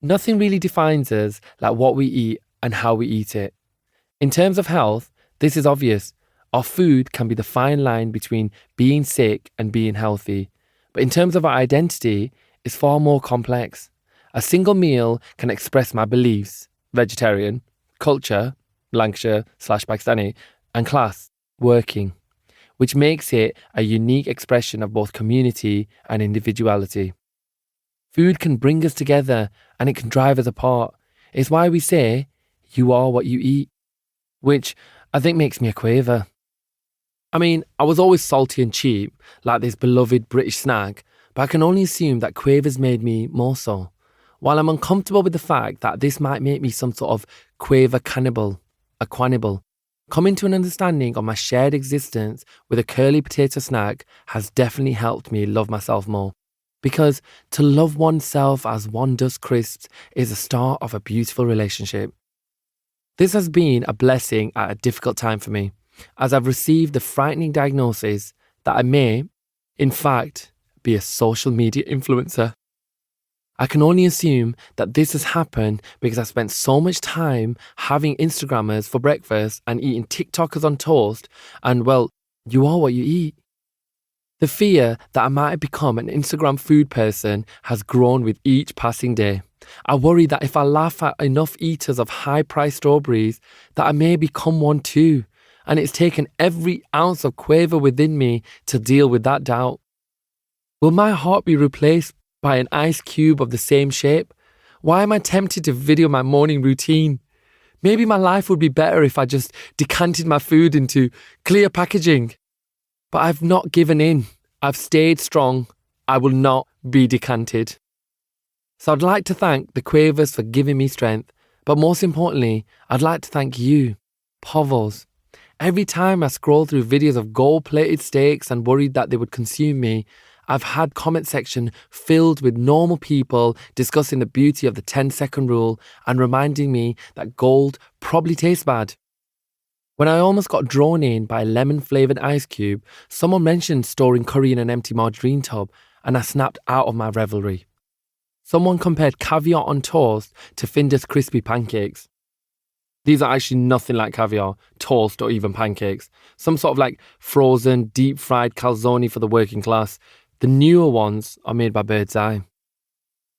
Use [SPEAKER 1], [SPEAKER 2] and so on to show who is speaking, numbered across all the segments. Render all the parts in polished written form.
[SPEAKER 1] Nothing really defines us like what we eat and how we eat it. In terms of health, this is obvious. Our food can be the fine line between being sick and being healthy. But in terms of our identity, it's far more complex. A single meal can express my beliefs, vegetarian, culture, Lancashire/Pakistani, and class, working, which makes it a unique expression of both community and individuality. Food can bring us together and it can drive us apart. It's why we say, you are what you eat, which I think makes me a quaver. I mean, I was always salty and cheap, like this beloved British snack, but I can only assume that quavers made me more so. While I'm uncomfortable with the fact that this might make me some sort of quaver cannibal, a quannibal, coming to an understanding of my shared existence with a curly potato snack has definitely helped me love myself more. Because to love oneself as one does crisps is the start of a beautiful relationship. This has been a blessing at a difficult time for me, as I've received the frightening diagnosis that I may, in fact, be a social media influencer. I can only assume that this has happened because I spent so much time having Instagrammers for breakfast and eating TikTokers on toast, and well, you are what you eat. The fear that I might have become an Instagram food person has grown with each passing day. I worry that if I laugh at enough eaters of high-priced strawberries, that I may become one too, and it's taken every ounce of quaver within me to deal with that doubt. Will my heart be replaced by an ice cube of the same shape? Why am I tempted to video my morning routine? Maybe my life would be better if I just decanted my food into clear packaging. But I've not given in. I've stayed strong. I will not be decanted. So I'd like to thank the quavers for giving me strength, but most importantly, I'd like to thank you, povos. Every time I scroll through videos of gold-plated steaks and worried that they would consume me, I've had comment section filled with normal people discussing the beauty of the 10-second rule and reminding me that gold probably tastes bad. When I almost got drawn in by a lemon-flavoured ice cube, someone mentioned storing curry in an empty margarine tub, and I snapped out of my revelry. Someone compared caviar on toast to Finder's crispy pancakes. These are actually nothing like caviar, toast, or even pancakes. Some sort of like frozen, deep-fried calzone for the working class. The newer ones are made by Bird's Eye.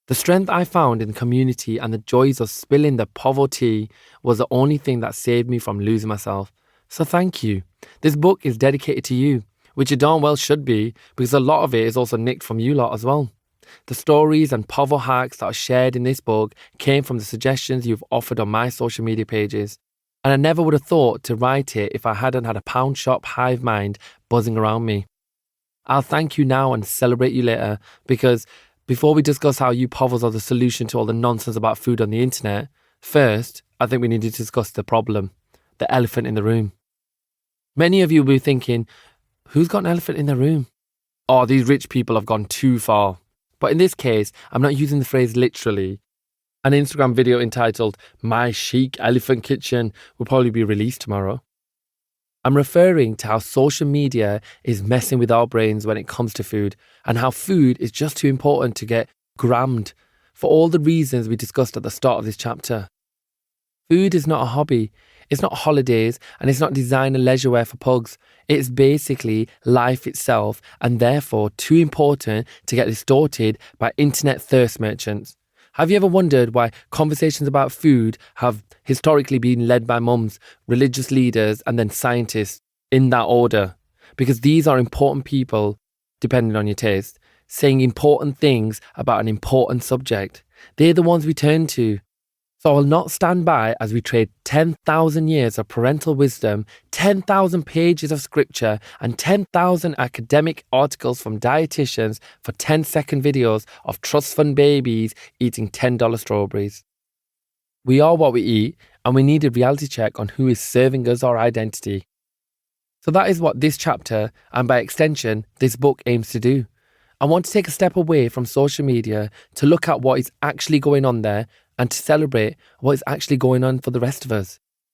[SPEAKER 1] The strength I found in community and the joys of spilling the povo tea was the only thing that saved me from losing myself. So thank you. This book is dedicated to you, which it darn well should be, because a lot of it is also nicked from you lot as well. The stories and povo hacks that are shared in this book came from the suggestions you've offered on my social media pages. And I never would have thought to write it if I hadn't had a pound shop hive mind buzzing around me. I'll thank you now and celebrate you later, because before we discuss how you povos are the solution to all the nonsense about food on the internet, first, I think we need to discuss the problem, the elephant in the room. Many of you will be thinking, who's got an elephant in the room? Oh, these rich people have gone too far. But in this case, I'm not using the phrase literally. An Instagram video entitled, My Chic Elephant Kitchen, will probably be released tomorrow. I'm referring to how social media is messing with our brains when it comes to food, and how food is just too important to get grammed for all the reasons we discussed at the start of this chapter. Food is not a hobby, it's not holidays, and it's not designer leisure wear for pugs. It's basically life itself, and therefore too important to get distorted by internet thirst merchants. Have you ever wondered why conversations about food have historically been led by mums, religious leaders, and then scientists, in that order? Because these are important people, depending on your taste, saying important things about an important subject. They're the ones we turn to. So I'll not stand by as we trade 10,000 years of parental wisdom, 10,000 pages of scripture, and 10,000 academic articles from dietitians for 10-second videos of trust fund babies eating $10 strawberries. We are what we eat, and we need a reality check on who is serving us our identity. So that is what this chapter, and by extension, this book aims to do. I want to take a step away from social media to look at what is actually going on there and to celebrate what is actually going on for the rest of us.